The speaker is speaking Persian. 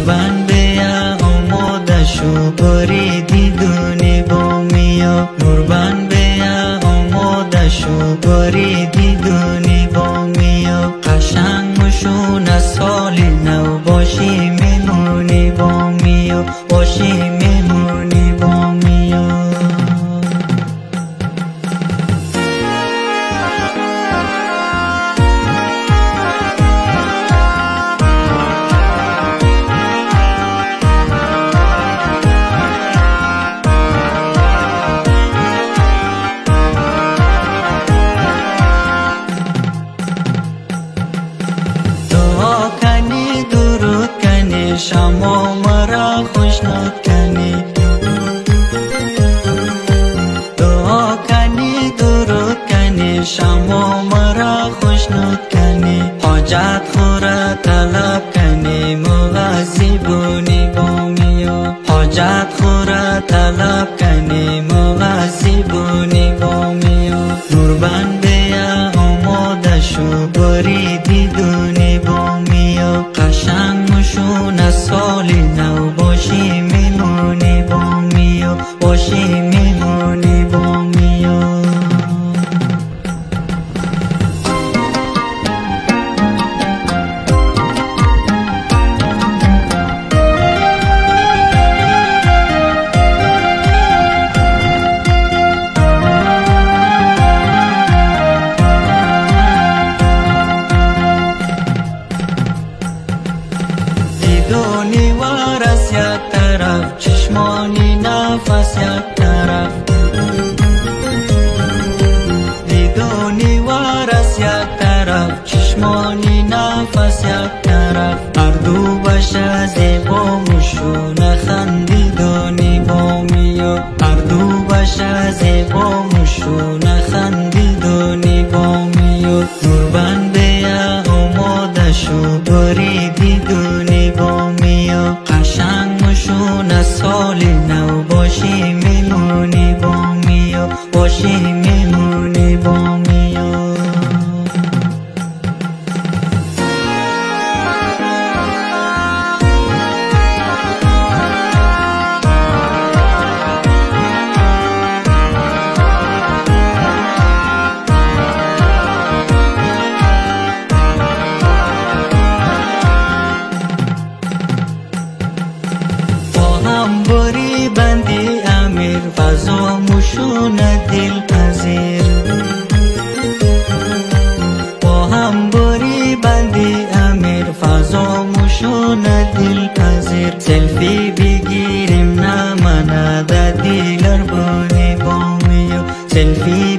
نوربند بیا آماده شو باری دیدونی با میا نوربند بیا آماده شو باری دیدونی با میا قشنگ مشون سال نو باشی میمونی با میا باشی میمونی با میا شما مرا خوشنود کنی دعا کنی درود کنی شما مرا خوشنود کنی حاجت خورا طلب کنی مغازی بونی با میا حاجت خورا طلب کنی مغازی بونی با میا نوربند بیا آماده شو باری دیدونی با میا قشنگ مشون سال نو باشی میمونی با میا باشی میمونی با میا دیدونی وارس یک طرف چشمانی نفس یک طرف دیدونی وارس یک طرف چشمانی نفس یک طرف اردو بشه زیبا مشون خندیدونی با میا اردو بشه زیبا مشون خندیدونی با میا نوربند بیا آماده شو باری دیدونی با میا قشنگ مشون سال نو باشی میمونی با میا باشی میمونی با میا باری بندی امیر فضا مشون دل پذیر با هم باری بندی امیر فضا مشون دل پذیر سلفی بگیریم نماند دیلر بانی با میا سلفی